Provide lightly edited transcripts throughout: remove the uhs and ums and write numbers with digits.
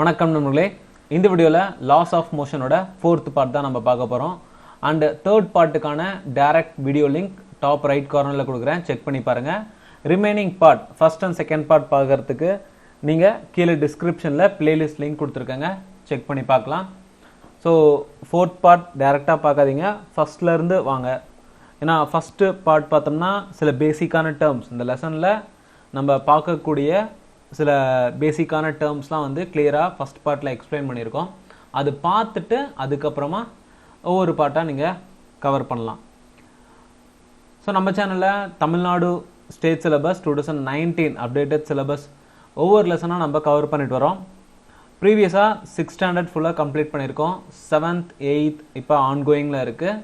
வணக்கம் நண்பர்களே. இந்த வீடியோவில் லாஸ் ஆஃப் மோஷனோட 4th பார்ட் தான் நம்ம பார்க்க போகிறோம். அண்ட் 3rd பார்ட்டுக்கான direct video link top right கார்னரில் கொடுக்குறேன், செக் பண்ணி பாருங்கள். Remaining part first and second part பார்க்கறதுக்கு நீங்கள் கீழே டிஸ்கிரிப்ஷனில் பிளேலிஸ்ட் லிங்க் கொடுத்துருக்கேங்க, செக் பண்ணி பார்க்கலாம். ஸோ 4th பார்ட் டைரெக்டாக பார்க்காதீங்க, ஃபஸ்ட்லேருந்து வாங்க. ஏன்னா ஃபஸ்ட்டு பார்ட் பார்த்தோம்னா சில பேசிக்கான டேர்ம்ஸ் இந்த லெசனில் நம்ம பார்க்கக்கூடிய சில பேசிக்கான டேர்ம்ஸ்லாம் வந்து கிளியராக ஃபஸ்ட் பார்ட்டில் எக்ஸ்பிளைன் பண்ணியிருக்கோம். அது பார்த்துட்டு அதுக்கப்புறமா ஒவ்வொரு பார்ட்டாக நீங்கள் கவர் பண்ணலாம். ஸோ நம்ம சேனலில் Tamil Nadu state syllabus 2019 updated syllabus ஒவ்வொரு லெசனாக நம்ம கவர் பண்ணிட்டு வரோம். ப்ரீவியஸாக 6th ஸ்டாண்டர்ட் ஃபுல்லாக கம்ப்ளீட் பண்ணியிருக்கோம். 7th 8th இப்போ ஆன்கோயிங்கில் இருக்குது.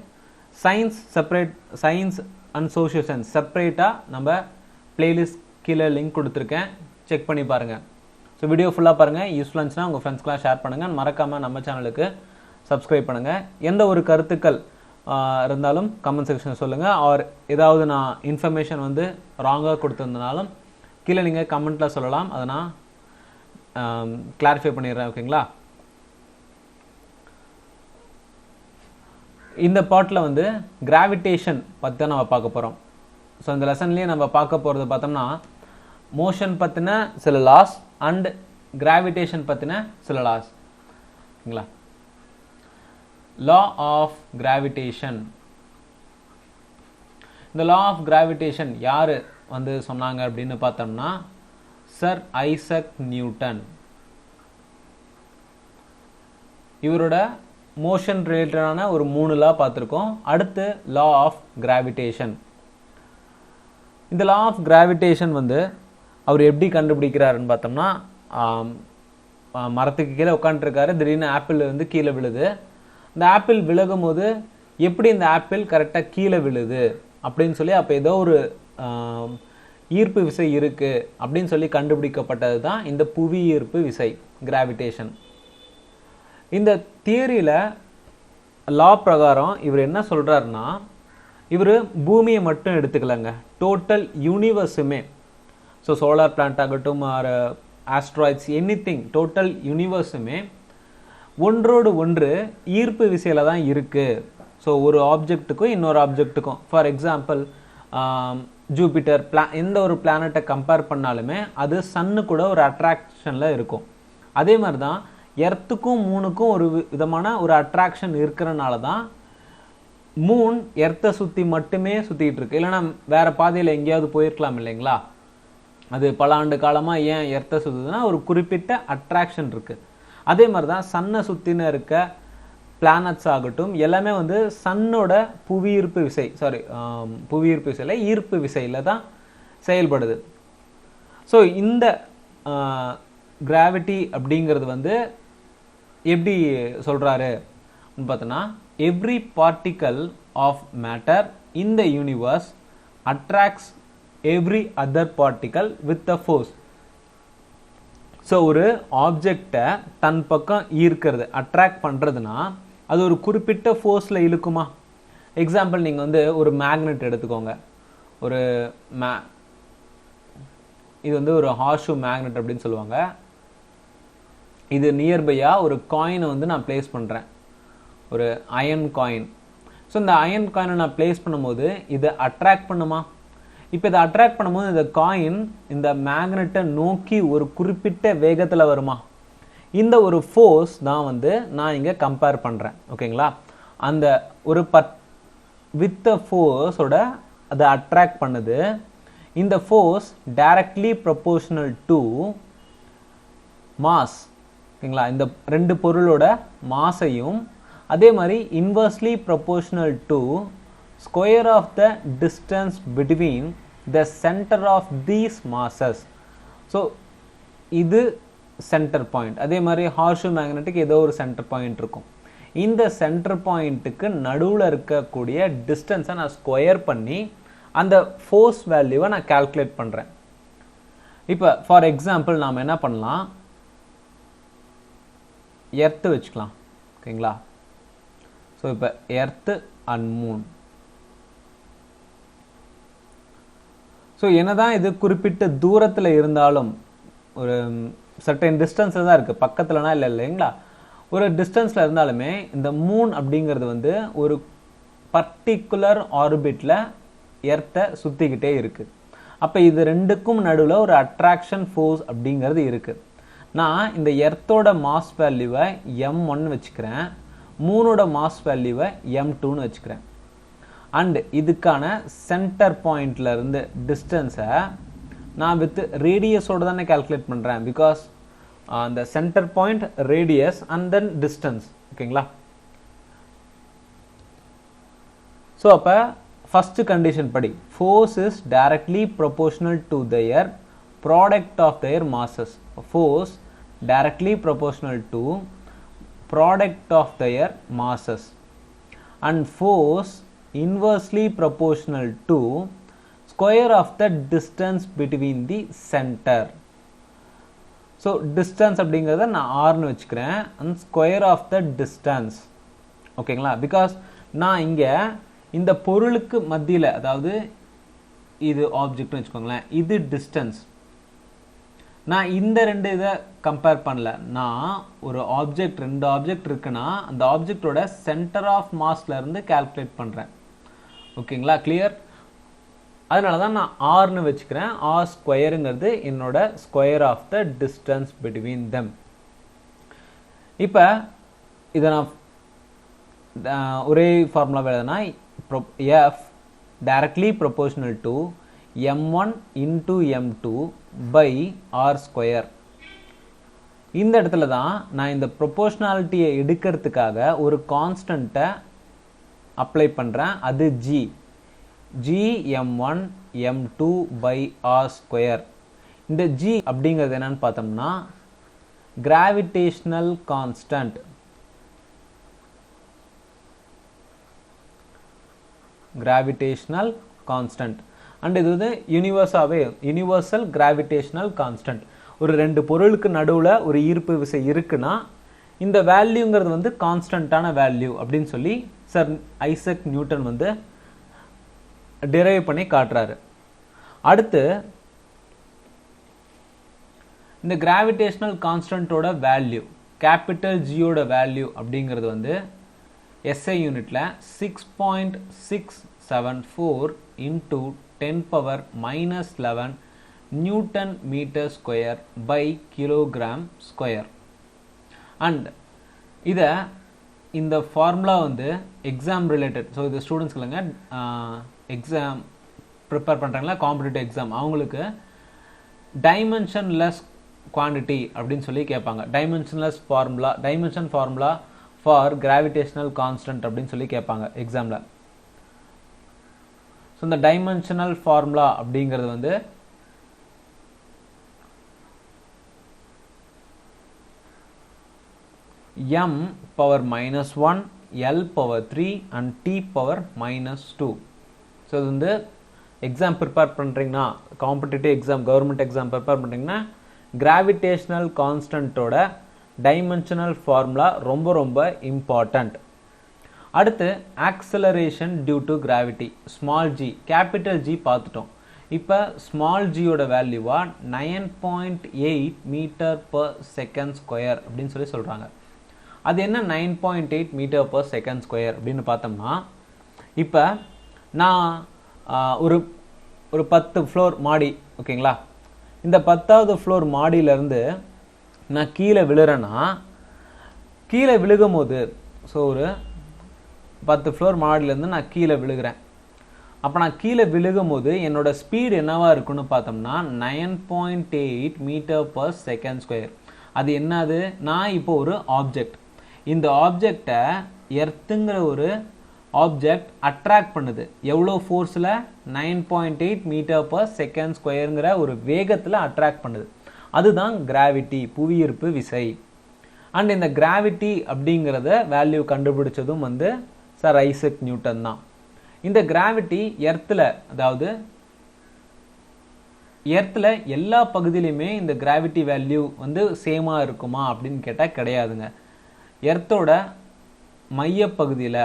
Science separate, science and social science செப்பரேட்டாக நம்ம பிளேலிஸ்ட் கீழே லிங்க் கொடுத்துருக்கேன், செக் பண்ணி பாருங்கள். ஸோ வீடியோ ஃபுல்லாக பாருங்கள், யூஸ்ஃபுல்லாக இருந்துச்சுன்னா உங்கள் ஃப்ரெண்ட்ஸ்க்கெலாம் ஷேர் பண்ணுங்கள். மறக்காமல் நம்ம சேனலுக்கு சப்ஸ்கிரைப் பண்ணுங்கள். எந்த ஒரு கருத்துக்கள் இருந்தாலும் கமெண்ட் செக்ஷன் சொல்லுங்கள். ஆர் ஏதாவது நான் இன்ஃபர்மேஷன் வந்து ராங்காக கொடுத்துருந்தனாலும் கீழே நீங்கள் கமெண்ட்டில் சொல்லலாம், அதை நான் கிளாரிஃபை பண்ணிடுறேன். ஓகேங்களா? இந்த பார்ட்டில் வந்து கிராவிடேஷன் பற்றி தான் நம்ம பார்க்க போகிறோம். ஸோ இந்த லெசன்லேயே நம்ம பார்க்க போகிறது பார்த்தோம்னா மோஷன் பற்றின சில லாஸ் அண்ட் கிராவிடேஷன் பற்றின சில லாஸ். ஓகேங்களா? Law of gravitation. இந்த லா ஆஃப் கிராவிடேஷன் யார் வந்து சொன்னாங்க அப்படின்னு பார்த்தோம்னா சர் ஐசக் நியூட்டன். இவரோட மோஷன் ரிலேட்டடான ஒரு 3 லா பார்த்துருக்கோம். அடுத்து லா ஆஃப் கிராவிடேஷன். இந்த லா ஆஃப் கிராவிடேஷன் வந்து அவர் எப்படி கண்டுபிடிக்கிறாருன்னு பார்த்தோம்னா, மரத்துக்கு கீழே உட்காந்துருக்காரு, திடீர்னு ஆப்பிள் வந்து கீழே விழுது. இந்த ஆப்பிள் விலகும் போது எப்படி இந்த ஆப்பிள் கரெக்டாக கீழே விழுது அப்படின்னு சொல்லி அப்போ ஏதோ ஒரு ஈர்ப்பு விசை இருக்குது அப்படின்னு சொல்லி கண்டுபிடிக்கப்பட்டது தான் இந்த புவி ஈர்ப்பு விசை, கிராவிடேஷன். இந்த தியரியில் லா பிரகாரம் இவர் என்ன சொல்கிறாருன்னா, இவர் பூமியை மட்டும் எடுத்துக்கலங்க, டோட்டல் யூனிவர்ஸுமே, ஸோ சோலார் பிளான்ட் ஆகட்டும் ஆர் ஆஸ்ட்ராய்ட்ஸ் எனிதிங், டோட்டல் யூனிவர்ஸுமே ஒன்றோடு ஒன்று ஈர்ப்பு விசையில் தான் இருக்குது. ஸோ ஒரு ஆப்ஜெக்ட்டுக்கும் இன்னொரு ஆப்ஜெக்ட்டுக்கும், ஃபார் எக்ஸாம்பிள் ஜூபிட்டர் எந்த ஒரு பிளானட்டை கம்பேர் பண்ணாலுமே அது சன்னு கூட ஒரு அட்ராக்ஷனில் இருக்கும். அதே மாதிரி தான் எர்த்துக்கும் மூனுக்கும் ஒரு விதமான ஒரு அட்ராக்ஷன் இருக்கிறனால தான் மூன் எர்த்தை சுற்றி மட்டுமே சுற்றிட்டு இருக்கு. இல்லைன்னா வேறு பாதையில் எங்கேயாவது போயிருக்கலாம் இல்லைங்களா? அது பல ஆண்டு காலமாக ஏன் எர்த்தை சுற்றுதுன்னா ஒரு குறிப்பிட்ட அட்ராக்ஷன் இருக்குது. அதே மாதிரி தான் சன்னை சுற்றின இருக்க பிளானட்ஸ் ஆகட்டும் எல்லாமே வந்து சன்னோட புவியீர்ப்பு விசை, புவியீர்ப்பு விசையில் ஈர்ப்பு விசையில் தான் செயல்படுது. ஸோ இந்த கிராவிட்டி அப்படிங்கிறது வந்து எப்படி சொல்கிறாரு பார்த்தோன்னா, every particle of matter in the universe attracts every other particle with a force. So ஒரு ஆப்ஜெக்டை தன் பக்கம் ஈர்க்கிறது, அட்ராக்ட் பண்ணுறதுனா அது ஒரு குறிப்பிட்ட ஃபோர்ஸில் இழுக்குமா? எக்ஸாம்பிள் நீங்கள் வந்து ஒரு மேக்னெட் எடுத்துக்கோங்க. ஒரு இது வந்து ஒரு ஹார்ஷூ மேக்னெட் அப்படின்னு சொல்லுவாங்க. இது நியர்பையாக ஒரு காயினை வந்து நான் பிளேஸ் பண்ணுறேன், ஒரு அயன் காயின். ஸோ இந்த அயன் காயினை நான் பிளேஸ் பண்ணும்போது இதை அட்ராக்ட் பண்ணுமா? இப்போ இதை அட்ராக்ட் பண்ணும்போது இந்த காயின் இந்த மேக்னெட்டை நோக்கி ஒரு குறிப்பிட்ட வேகத்தில் வருமா? இந்த ஒரு ஃபோர்ஸ் தான் வந்து நான் இங்கே கம்பேர் பண்ணுறேன். ஓகேங்களா? அந்த ஒரு வித் த ஃபோர்ஸோட அதை அட்ராக்ட் பண்ணுது. இந்த force directly proportional to mass. ஓகேங்களா? இந்த ரெண்டு பொருளோட மாஸையும் அதே மாதிரி inversely proportional to square of the distance between the center of these masses. So இது சென்டர் பாயிண்ட். அதே மாதிரி ஹார்ஷூ மேக்னெட்டுக்கு ஏதோ ஒரு சென்டர் பாயிண்ட் இருக்கும். இந்த சென்டர் பாயிண்ட்டுக்கு நடுவில் இருக்கக்கூடிய டிஸ்டன்ஸை நான் ஸ்கொயர் பண்ணி அந்த ஃபோர்ஸ் வேல்யூவை நான் கால்குலேட் பண்ணுறேன். இப்போ ஃபார் எக்ஸாம்பிள் நாம் என்ன பண்ணலாம், எர்த்து வச்சுக்கலாம். ஓகேங்களா? ஸோ இப்போ எர்த்து அண்ட் மூன். ஸோ என்னதான் இது குறிப்பிட்ட தூரத்தில் இருந்தாலும் ஒரு சர்டன் டிஸ்டன்ஸில் தான் இருக்குது, பக்கத்துலனா இல்லை இல்லைங்களா. ஒரு டிஸ்டன்ஸில் இருந்தாலுமே இந்த மூன் அப்படிங்கிறது வந்து ஒரு பர்டிகுலர் ஆர்பிட்டில் எர்த்தை சுற்றிக்கிட்டே இருக்குது. அப்போ இது ரெண்டுக்கும் நடுவில் ஒரு அட்ராக்ஷன் ஃபோர்ஸ் அப்படிங்கிறது இருக்குது. நான் இந்த எர்த்தோட மாஸ் வேல்யூவை m1 வச்சுக்கிறேன், மூனோட மாஸ் வேல்யூவை m2ன்னு வச்சுக்கிறேன். அண்ட் இதுக்கான சென்டர் பாயிண்ட்ல இருந்து டிஸ்டன்ஸை நான் வித் ரேடியஸோட தானே கால்குலேட் பண்ணுறேன். பிகாஸ் அந்த centre point, radius and then distance. ஓகேங்களா. ஸோ அப்போ ஃபர்ஸ்ட் கண்டிஷன் படி force is directly proportional to their product of their masses. Force directly proportional to product of their masses and force inversely proportional to square of the distance between the center. So distance அப்படிங்கிறத நான் ஆர்னு வச்சுக்கிறேன், and square of the distance. ஓகேங்களா. Because நான் இங்கே இந்த பொருளுக்கு மத்தியில், அதாவது இது ஆப்ஜெக்ட்னு வச்சுக்கோங்களேன், இது டிஸ்டன்ஸ். நான் இந்த ரெண்டு இதை கம்பேர் பண்ணல. நான் ஒரு ஆப்ஜெக்ட், ரெண்டு ஆப்ஜெக்ட் இருக்குன்னா அந்த ஆப்ஜெக்டோட சென்டர் ஆஃப் மாஸ்ல இருந்து கால்குலேட் பண்ணுறேன். ஓகேங்களா, கிளியர். அதனால தான் நான் ஆர்னு வச்சுக்கிறேன். ஆர் ஸ்கொயருங்கிறது என்னோட square of the distance between them. இப்போ இதை நான் ஒரே ஃபார்முலா எழுதுனா F directly proportional to m1 into m2 by r square. இந்த இடத்துல தான் நான் இந்த ப்ரொபோர்ஷனாலிட்டியை எடுக்கிறதுக்காக ஒரு கான்ஸ்டன்ட்டை அப்ளை பண்ணுறேன். அது g m1 m2 by r square. இந்த g அப்படிங்கிறது என்னன்னு பார்த்தோம்னா gravitational constant. Gravitational constant. And இது வந்து யூனிவர்சல் கிராவிடேஷனல் கான்ஸ்டன்ட். ஒரு ரெண்டு பொருளுக்கு நடுவில் ஒரு ஈர்ப்பு விசை இருக்குன்னா இந்த வேல்யூங்கிறது வந்து கான்ஸ்டன்டான வேல்யூ அப்படின்னு சொல்லி சர் ஐசக் நியூட்டன் வந்து டிரைவ் பண்ணி காட்டுறாரு. அடுத்து இந்த கிராவிடேஷனல் கான்ஸ்டன்ட்டோட வேல்யூ, கேபிட்டல் ஜியோட வேல்யூ அப்படிங்கிறது வந்து SI யூனிட்ல 6.674 into 10 power minus 11 newton metre square by kilogram square. And இதை இந்த ஃபார்முலா வந்து எக்ஸாம் ரிலேட்டட். ஸோ இது ஸ்டூடெண்ட்ஸ்க்கு இல்லைங்க, எக்ஸாம் ப்ரிப்பேர் பண்ணுறாங்களா காம்படிட்டிவ் எக்ஸாம், அவங்களுக்கு டைமென்ஷன்லெஸ் குவான்டிட்டி அப்படின்னு சொல்லி கேட்பாங்க. Dimension formula for gravitational constant அப்படின்னு சொல்லி கேட்பாங்க எக்ஸாமில். ஸோ இந்த டைமென்ஷனல் ஃபார்முலா அப்படிங்கிறது வந்து m power minus 1, L power 3 and T power minus 2. So இது வந்து எக்ஸாம் ப்ரிப்பேர் பண்ணுறீங்கன்னா, competitive exam, government exam prepare பண்ணுறீங்கன்னா கிராவிடேஷனல் கான்ஸ்டன்ட்டோட டைமென்ஷனல் ஃபார்முலா ரொம்ப ரொம்ப இம்பார்ட்டண்ட். அடுத்து acceleration due to gravity, small G, capital G பார்த்துட்டோம். இப்போ ஸ்மால் ஜியோட வேல்யூவா 9.8 மீட்டர் பர் செகண்ட் ஸ்கொயர் அப்படின்னு சொல்லி சொல்கிறாங்க. அது என்ன 9.8 மீட்டர் பர் செகண்ட் ஸ்கொயர் அப்படின்னு பார்த்தோம்னா, இப்போ நான் ஒரு 10 ஃப்ளோர் மாடி, ஓகேங்களா, இந்த 10வது ஃப்ளோர் மாடியிலேருந்து நான் கீழே விழுறேன்னா, கீழே விழுகும் போது, ஸோ ஒரு 10 ஃப்ளோர் மாடியிலேருந்து நான் கீழே விழுகிறேன். அப்போ நான் கீழே விழுகும் போது என்னோட ஸ்பீடு என்னவா இருக்குன்னு பார்த்தோம்னா 9.8 மீட்டர் பர் செகண்ட் ஸ்கொயர். அது என்னது, நான் இப்போ ஒரு ஆப்ஜெக்ட், இந்த ஆப்ஜெக்டை எர்த்துங்கிற ஒரு ஆப்ஜெக்ட் அட்ராக்ட் பண்ணுது. எவ்வளோ ஃபோர்ஸில்? 9.8 மீட்டர் பர் செகண்ட் ஸ்கொயருங்கிற ஒரு வேகத்தில் அட்ராக்ட் பண்ணுது. அதுதான் கிராவிட்டி, புவியீர்ப்பு விசை. அண்ட் இந்த கிராவிட்டி அப்படிங்கிறத வேல்யூ கண்டுபிடிச்சதும் வந்து சர் ஐசக் நியூட்டன் தான். இந்த கிராவிட்டி எர்த்தில், அதாவது எர்த்தில் எல்லா பகுதியிலையுமே இந்த கிராவிட்டி வேல்யூ வந்து சேமாக இருக்குமா அப்படின்னு கேட்டால் கிடையாதுங்க. எர்த்தோட மையப்பகுதியில்,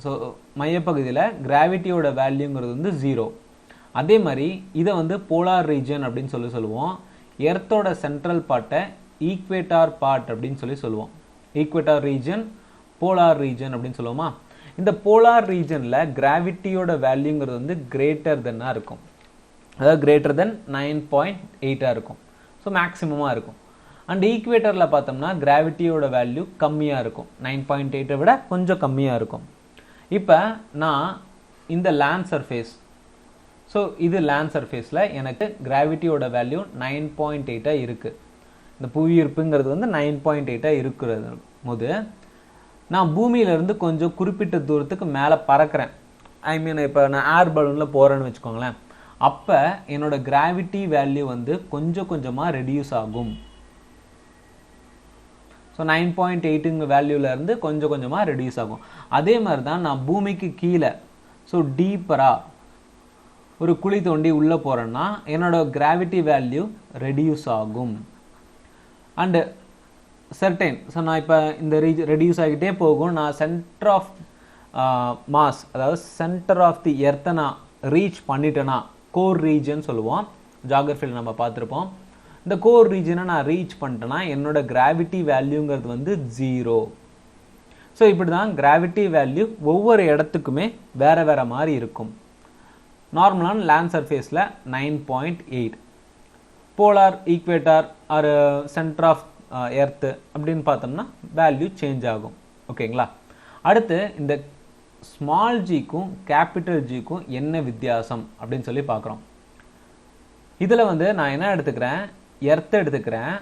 ஸோ மையப்பகுதியில் கிராவிட்டியோட வேல்யூங்கிறது வந்து 0. அதே மாதிரி இதை வந்து போலார் ரீஜன் அப்படின்னு சொல்லுவோம். எர்த்தோட சென்ட்ரல் பார்ட்டை ஈக்வேட்டார் பார்ட் அப்படின்னு சொல்லுவோம். ஈக்வேட்டார் ரீஜன், போலார் ரீஜன் அப்படின்னு சொல்லுவோமா. இந்த போலார் ரீஜனில் கிராவிட்டியோட வேல்யூங்கிறது வந்து கிரேட்டர் தென்னாக இருக்கும். அதாவது கிரேட்டர் தென் 9.8 இருக்கும். ஸோ மேக்ஸிமமாக இருக்கும். அண்ட் ஈக்வேட்டரில் பார்த்தோம்னா கிராவிட்டியோட வேல்யூ கம்மியாக இருக்கும். 9.8 விட கொஞ்சம் கம்மியாக இருக்கும். இப்போ நான் இந்த லேண்ட் சர்ஃபேஸ், ஸோ இது லேண்ட் சர்ஃபேஸில் எனக்கு கிராவிட்டியோட வேல்யூ 9.8 இருக்குது. இந்த புவியீர்ப்புங்கிறது வந்து 9.8 இருக்கிறது போது நான் பூமியிலேருந்து கொஞ்சம் குறிப்பிட்ட தூரத்துக்கு மேலே பறக்கிறேன். ஐ மீன் இப்போ நான் ஏர் பலூனில் போகிறேன்னு வச்சுக்கோங்களேன். அப்போ என்னோட கிராவிட்டி வேல்யூ வந்து கொஞ்சம் கொஞ்சமாக ரெடியூஸ் ஆகும். ஸோ 9.8ங்க வேல்யூலேருந்து கொஞ்சம் கொஞ்சமாக ரெடியூஸ் ஆகும். அதே மாதிரி தான் நான் பூமிக்கு கீழே, ஸோ டீப்பராக ஒரு குழி தோண்டி உள்ளே போகிறேன்னா என்னோட கிராவிட்டி வேல்யூ ரெடியூஸ் ஆகும். அண்டு சர்டைன், ஸோ நான் இப்போ இந்த ரெடியூஸ் ஆகிட்டே போகும். நான் சென்டர் ஆஃப் மாஸ், அதாவது சென்டர் ஆஃப் தி எர்த்தை நான் ரீச் பண்ணிட்டேன்னா, கோர் ரீஜன் சொல்லுவோம், ஜாகிரஃபியில் நம்ம பார்த்துருப்போம். இந்த கோர் ரீஜனை நான் ரீச் பண்ணிட்டேன்னா என்னோட கிராவிட்டி வேல்யூங்கிறது வந்து 0. ஸோ இப்படி தான் கிராவிட்டி வேல்யூ ஒவ்வொரு இடத்துக்குமே வேறு வேறு மாதிரி இருக்கும். நார்மலான லேண்ட் சர்ஃபேஸில் 9.8, polar, equator or centre of earth அப்படின்னு பார்த்தோம்னா வேல்யூ சேஞ்ச் ஆகும். ஓகேங்களா. அடுத்து இந்த ஸ்மால் ஜிக்கும் கேபிட்டல் ஜிக்கும் என்ன வித்தியாசம் அப்படின்னு சொல்லி பார்க்குறோம். இதில் வந்து நான் என்ன எடுத்துக்கிறேன், எர்த் எடுத்துக்கிறேன்.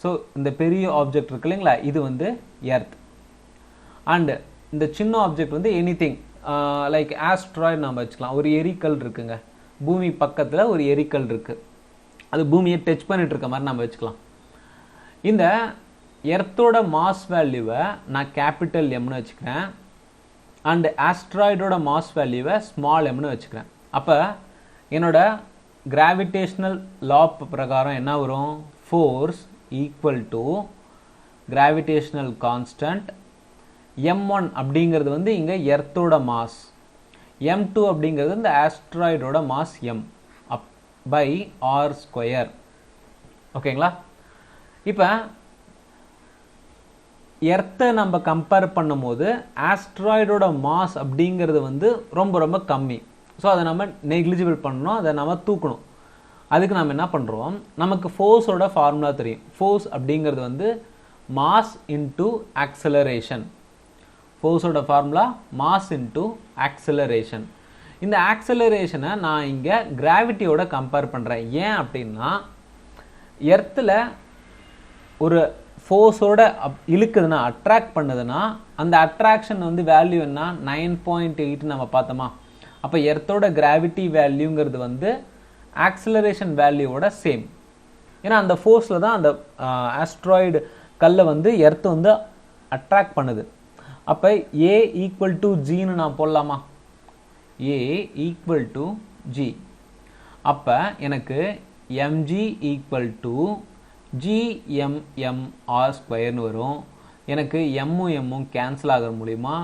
ஸோ இந்த பெரிய ஆப்ஜெக்ட் இருக்கு இல்லைங்களா, இது வந்து எர்த். அண்டு இந்த சின்ன ஆப்ஜெக்ட் வந்து எனிதிங் லைக் ஆஸ்ட்ராய்டு நம்ம வச்சுக்கலாம். ஒரு எரிக்கல் இருக்குங்க, பூமி பக்கத்தில் ஒரு எரிக்கல் இருக்குது, அது பூமியை டச் பண்ணிட்டு இருக்க மாதிரி நம்ம வச்சுக்கலாம். இந்த எர்த்தோட மாஸ் வேல்யூவை நான் கேபிட்டல் எம்னு வச்சுக்கிறேன். அண்ட் ஆஸ்ட்ராய்டோட மாஸ் வேல்யூவை ஸ்மால் எம்னு வச்சுக்கிறேன். அப்போ என்னோட கிராவிடேஷனல் லா பிரகாரம் என்ன வரும், force equal to gravitational constant m1 அப்படிங்கிறது வந்து இங்கே எர்த்தோட மாஸ், m2 அப்படிங்கிறது இந்த ஆஸ்ட்ராய்டோட mass m by R square. ஓகேங்களா. இப்போ எர்த்தை நம்ம கம்பேர் பண்ணும்போது ஆஸ்ட்ராய்டோட மாஸ் அப்படிங்கிறது வந்து ரொம்ப ரொம்ப கம்மி. ஸோ அதை நம்ம நெக்லிஜிபிள் பண்ணணும், அதை நம்ம தூக்கணும். அதுக்கு நம்ம என்ன பண்ணுறோம், நமக்கு ஃபோர்ஸோட ஃபார்முலா தெரியும். ஃபோர்ஸ் அப்படிங்கிறது வந்து மாஸ் இன்டூ ஆக்சலரேஷன். ஃபோர்ஸோட ஃபார்முலா மாஸ் இன்டூ ஆக்சலரேஷன். இந்த ஆக்சலரேஷனை நான் இங்கே கிராவிட்டியோட கம்பேர் பண்ணுறேன். ஏன் அப்படின்னா எர்த்தில் ஒரு ஃபோர்ஸோட இழுக்குதுன்னா, அட்ராக்ட் பண்ணுதுன்னா, அந்த அட்ராக்ஷன் வந்து வேல்யூ என்ன 9.8 நம்ம பார்த்தோமா. அப்போ எர்த்தோட கிராவிட்டி வேல்யூங்கிறது வந்து ஆக்சலரேஷன் வேல்யூவோட சேம். ஏன்னா அந்த ஃபோர்ஸில் தான் அந்த ஆஸ்ட்ராய்டு கல்லை வந்து எர்த்து வந்து அட்ராக்ட் பண்ணுது. அப்போ ஏ ஈக்குவல் டு ஜின்னு நான் போடலாமா, ஏ ஈக்குவல் டு ஜி. அப்போ எனக்கு எம்ஜி ஈக்குவல் டு ஜிஎம்எம்ஆர் ஸ்கொயர்னு வரும். எனக்கு எம்மும் எம்மும் கேன்சல் ஆகிற மூலிமா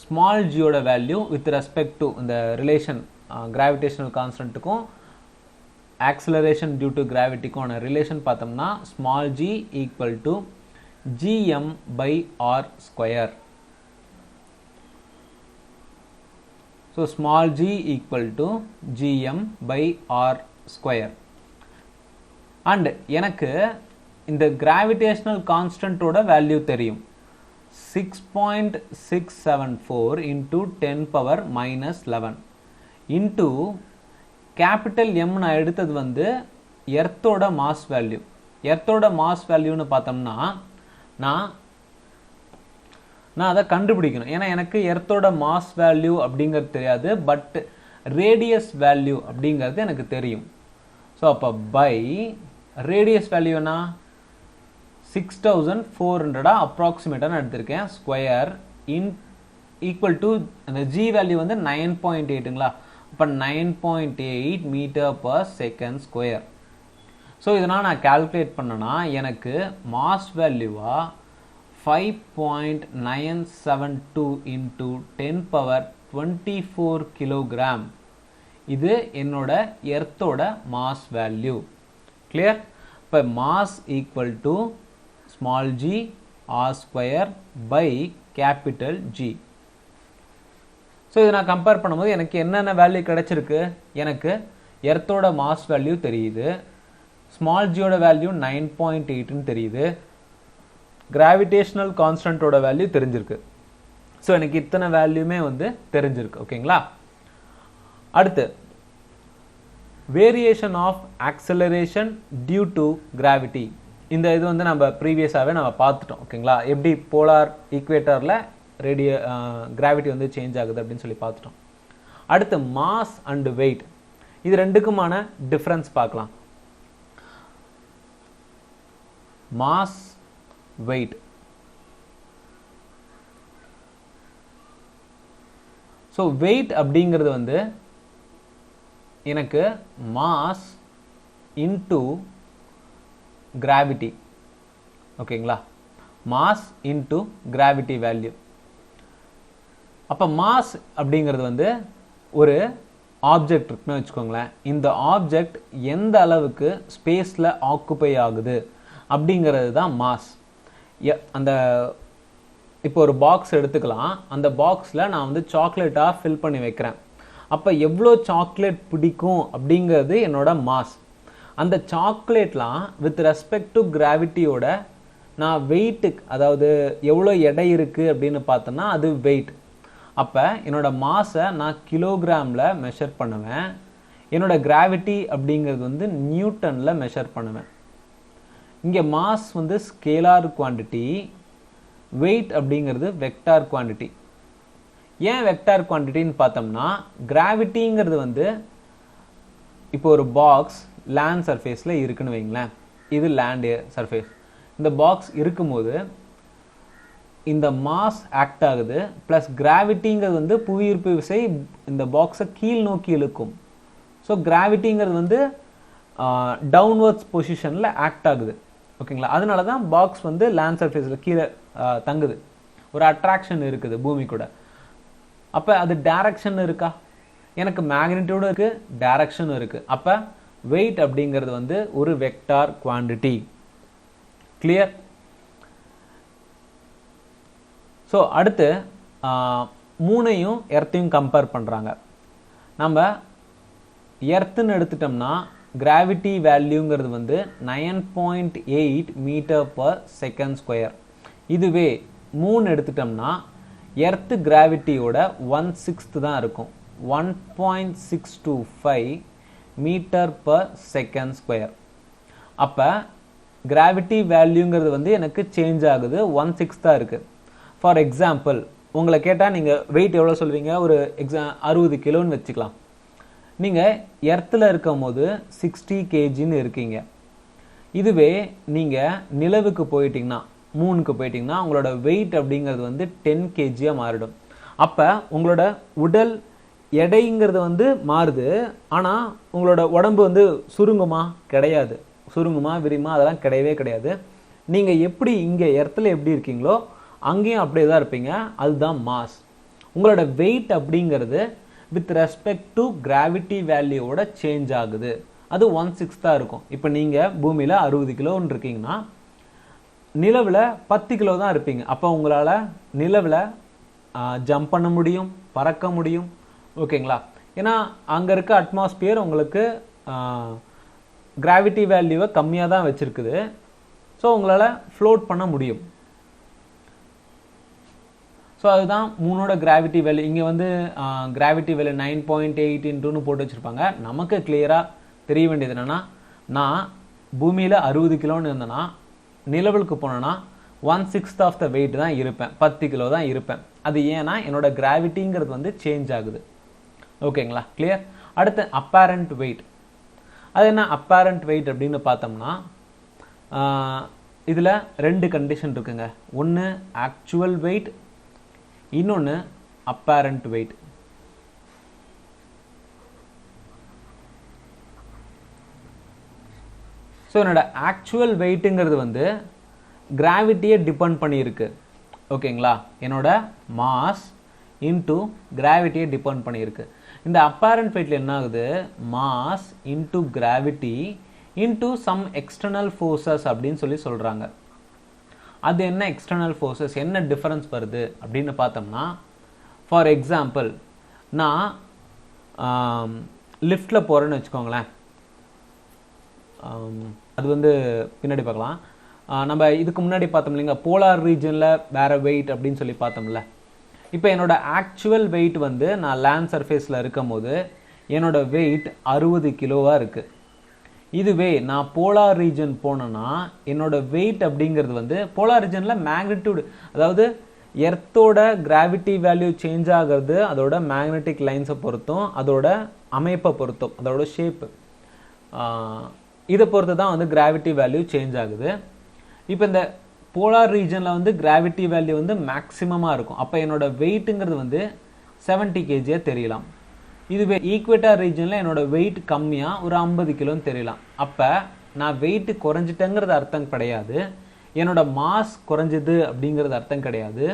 ஸ்மால் ஜியோட வேல்யூ வித் ரெஸ்பெக்ட் டு இந்த ரிலேஷன் கிராவிடேஷனல் கான்ஸ்டன்ட்டுக்கும் ஆக்சலரேஷன் டியூ டு கிராவிட்டிக்கும் ரிலேஷன் பார்த்தோம்னா small G equal to GM by R square. So small G equal to GM by R square. And எனக்கு இந்த கிராவிடேஷனல் கான்ஸ்டன்ட்டோட வேல்யூ தெரியும், 6.674 into 10 power minus 11 into capital M நான் எடுத்தது வந்து எர்த்தோட மாஸ் வேல்யூ. எர்த்தோட மாஸ் வேல்யூன்னு பார்த்தோம்னா நான் அதை கண்டுபிடிக்கணும். ஏன்னா எனக்கு எர்த்தோட மாஸ் வேல்யூ அப்படிங்கிறது தெரியாது, பட் ரேடியஸ் வேல்யூ அப்படிங்கிறது எனக்கு தெரியும். ஸோ அப்போ பை ரேடியஸ் வேல்யூ என்ன 6400 அப்ராக்சிமேட்டாக நான் எடுத்திருக்கேன், ஸ்கொயர் இன் ஈக்குவல் டு அந்த ஜி வேல்யூ வந்து 9.8ங்களா. அப்போ 9.8 metre per second square. So இதனால் நான் கால்குலேட் பண்ணேன்னா எனக்கு மாஸ் வேல்யூவாக 5.972 into 10 power 24 kg. இது என்னோட எர்த்தோட மாஸ் வேல்யூ. clear? இப்போ mass equal to small g r square by capital G. So இதை நான் கம்பேர் பண்ணும்போது எனக்கு என்னென்ன வேல்யூ கிடைச்சிருக்கு, எனக்கு எர்த்தோட மாஸ் வேல்யூ தெரியுது, ஸ்மால் ஜியோட வேல்யூ 9.8ன்னு தெரியுது, கிராவிடேஷனல் கான்ஸ்டன்ட்டோட வேல்யூ தெரிஞ்சிருக்கு. ஸோ எனக்கு இத்தனை வேல்யூமே வந்து தெரிஞ்சிருக்கு. ஓகேங்களா? அடுத்து variation of acceleration due to gravity. இந்த இது வந்து நம்ம ப்ரீவியஸாகவே நம்ம பார்த்துட்டோம். ஓகேங்களா? எப்படி போலார் ஈக்குவேட்டரில் கிராவிட்டி வந்து சேஞ்ச் ஆகுது அப்படின்னு சொல்லி பார்த்துட்டோம். அடுத்து மாஸ் அண்ட் வெயிட், இது ரெண்டுக்குமான டிஃபரன்ஸ் பார்க்கலாம். Mass weight. ஸோ வெயிட் அப்படிங்கிறது வந்து எனக்கு மாஸ் இன்டு கிராவிட்டி. ஓகேங்களா? Mass into gravity value. அப்போ மாஸ் அப்படிங்கிறது வந்து ஒரு ஆப்ஜெக்ட் இருக்குன்னு வச்சுக்கோங்களேன். இந்த ஆப்ஜெக்ட் எந்த அளவுக்கு ஸ்பேஸில் ஆக்குப்பை ஆகுது அப்படிங்கிறது தான் மாஸ். அந்த இப்போ ஒரு பாக்ஸ் எடுத்துக்கலாம். அந்த பாக்ஸில் நான் வந்து சாக்லேட்டாக ஃபில் பண்ணி வைக்கிறேன். அப்போ எவ்வளோ சாக்லேட் பிடிக்கும் அப்படிங்கிறது என்னோட மாஸ். அந்த சாக்லேட்லாம் வித் ரெஸ்பெக்ட் டு கிராவிட்டியோட நான் வெயிட்டுக்கு, அதாவது எவ்வளோ எடை இருக்குது அப்படின்னு பார்த்தோன்னா அது வெயிட். அப்போ என்னோட மாஸை நான் கிலோகிராமில் மெஷர் பண்ணுவேன். என்னோட கிராவிட்டி அப்படிங்கிறது வந்து நியூட்டனில் மெஷர் பண்ணுவேன். இங்கே மாஸ் வந்து ஸ்கேலார் குவான்டிட்டி, வெயிட் அப்படிங்கிறது வெக்டார் குவான்டிட்டி. ஏன் வெக்டார் குவான்டிட்டின்னு பார்த்தோம்னா கிராவிட்டிங்கிறது வந்து இப்போ ஒரு பாக்ஸ் லேண்ட் சர்ஃபேஸில் இருக்குன்னு வைங்களேன். இது லேண்ட் சர்ஃபேஸ். இந்த பாக்ஸ் இருக்கும்போது இந்த மாஸ் ஆக்ட் ஆகுது, ப்ளஸ் கிராவிட்டிங்கிறது வந்து புவியீர்ப்பு விசை இந்த பாக்ஸை கீழ் நோக்கி இழுக்கும். ஸோ கிராவிட்டிங்கிறது வந்து டவுன்வர்ட்ஸ் பொசிஷனில் ஆக்ட் ஆகுது. ஓகேங்களா? அதனால தான் பாக்ஸ் வந்து லேண்ட் சர்ஃபேஸில் கீழே தங்குது. ஒரு அட்ராக்ஷன் இருக்குது பூமி கூட. அப்போ அது டைரக்ஷன் இருக்கா? எனக்கு மேக்னிடியூடும் இருக்குது, டைரக்ஷனும் இருக்குது. அப்போ வெயிட் அப்படிங்கிறது வந்து ஒரு வெக்டார் குவான்டிட்டி. கிளியர்? ஸோ அடுத்து மூணையும் எர்த்தையும் கம்பேர் பண்ணுறாங்க. நம்ம எர்த்துன்னு எடுத்துட்டோம்னா கிராவிட்டி வேல்யூங்கிறது வந்து 9.8 மீட்டர் பர் செகண்ட் ஸ்கொயர். இதுவே மூணு எடுத்துட்டோம்னா எர்த்து கிராவிட்டியோட 1/6 தான் இருக்கும், 1.625 மீட்டர் பர் செகண்ட் ஸ்கொயர். அப்போ கிராவிட்டி வேல்யூங்கிறது வந்து எனக்கு சேஞ்ச் ஆகுது, 1/6 தான் இருக்குது. ஃபார் எக்ஸாம்பிள் உங்களை கேட்டால் நீங்கள் வெயிட் எவ்வளோ சொல்வீங்க? ஒரு 60 கிலோன்னு வச்சுக்கலாம். நீங்கள் எர்த்தில் இருக்கும் போது 60 kgன்னு இருக்கீங்க. இதுவே நீங்கள் நிலவுக்கு போயிட்டீங்கன்னா, மூணுக்கு போயிட்டீங்கன்னா உங்களோட வெயிட் அப்படிங்கிறது வந்து 10 kgயாக மாறிடும். அப்போ உங்களோட உடல் எடைங்கிறது வந்து மாறுது, ஆனால் உங்களோட உடம்பு வந்து சுருங்குமா? கிடையாது. சுருங்குமா விரிமா அதெல்லாம் கிடையவே கிடையாது. நீங்கள் எப்படி இங்கே எர்த்தில் எப்படி இருக்கீங்களோ அங்கேயும் அப்படியே தான் இருப்பீங்க. அதுதான் மாஸ். உங்களோட வெயிட் அப்படிங்கிறது வித் ரெஸ்பெக்ட் டு கிராவிட்டி வேல்யூவோட சேஞ்ச் ஆகுது. அது 1/6 தான் இருக்கும். இப்போ நீங்கள் பூமியில் 60 கிலோன்னு இருக்கீங்கன்னா நிலவில் 10 கிலோ தான் இருப்பீங்க. அப்போ உங்களால் நிலவில் ஜம்ப் பண்ண முடியும், பறக்க முடியும். ஓகேங்களா? ஏன்னா அங்கே இருக்க அட்மாஸ்பியர் உங்களுக்கு கிராவிட்டி வேல்யூவை கம்மியாக தான் வச்சுருக்குது. ஸோ உங்களால் ஃப்ளோட் பண்ண முடியும். ஸோ அதுதான் மூணோட கிராவிட்டி வேல்யூ. இங்கே வந்து கிராவிட்டி வேல்யூ 9.8 இன்ட்டுன்னு போட்டு வச்சுருப்பாங்க. நமக்கு கிளியராக தெரிய வேண்டியது என்னென்னா, நான் பூமியில் 60 கிலோன்னு இருந்தேன்னா நிலவுக்கு போனேன்னா 1/6 ஆஃப் த வெயிட் தான் இருப்பேன், 10 கிலோ தான் இருப்பேன். அது ஏன்னா என்னோட கிராவிட்டிங்கிறது வந்து சேஞ்ச் ஆகுது. ஓகேங்களா? கிளியர்? அடுத்து அப்பேரண்ட் வெயிட். அது என்ன அப்பேரண்ட் வெயிட் அப்படின்னு பார்த்தோம்னா இதில் 2 கண்டிஷன் இருக்குங்க. ஒன்று ஆக்சுவல் வெயிட், இன்னொன்று அப்பேரண்ட் வெயிட். ஸோ என்னோட ஆக்சுவல் வெயிட்டுங்கிறது வந்து கிராவிட்டியை டிபெண்ட் பண்ணியிருக்கு. ஓகேங்களா? என்னோட மாஸ் இன்டு கிராவிட்டியை டிபெண்ட் பண்ணியிருக்கு. இந்த அப்பேரண்ட் வெயிட்டில் என்ன ஆகுது? Mass into gravity into some external forces அப்படின்னு சொல்றாங்க. அது என்ன எக்ஸ்டர்னல் ஃபோர்ஸஸ், என்ன டிஃபரன்ஸ் வருது அப்படின்னு பார்த்தோம்னா, ஃபார் எக்ஸாம்பிள் நான் லிஃப்டில் போகிறேன்னு வச்சுக்கோங்களேன். அது வந்து பின்னாடி பார்க்கலாம். நம்ம இதுக்கு முன்னாடி பார்த்தோம் இல்லைங்க, போலார் ரீஜனில் வேறு வெயிட் அப்படின்னு சொல்லி பார்த்தோம்ல. இப்போ என்னோட ஆக்சுவல் வெயிட் வந்து நான் லேண்ட் சர்ஃபேஸில் இருக்கும் போது என்னோட வெயிட் 60 கிலோவாக இருக்குது. இதுவே நான் போலார் ரீஜன் போனேன்னா என்னோட வெயிட் அப்படிங்கிறது வந்து போலார் ரீஜனில் மேக்னிடியூட், அதாவது எர்த்தோட கிராவிட்டி வேல்யூ சேஞ்ச் ஆகிறது அதோட மேக்னெட்டிக் லைன்ஸை பொறுத்தும் அதோட அமைப்பை பொறுத்தும் அதோட ஷேப்பு இதை பொறுத்து தான் வந்து கிராவிட்டி வேல்யூ சேஞ்ச் ஆகுது. இப்போ இந்த போலார் ரீஜனில் வந்து கிராவிட்டி வேல்யூ வந்து மேக்ஸிமமாக இருக்கும். அப்போ என்னோட வெயிட்டுங்கிறது வந்து 70 kg தெரியலாம். இதுவே ஈக்குவேட்டர் ரீஜனில் என்னோட வெயிட் கம்மியாக ஒரு 50 கிலோன்னு தெரியலாம். அப்போ நான் வெயிட் குறைஞ்சிட்டேங்கிறது அர்த்தம் கிடையாது, என்னோட மாஸ் குறைஞ்சது அப்படிங்கிறது அர்த்தம் கிடையாது.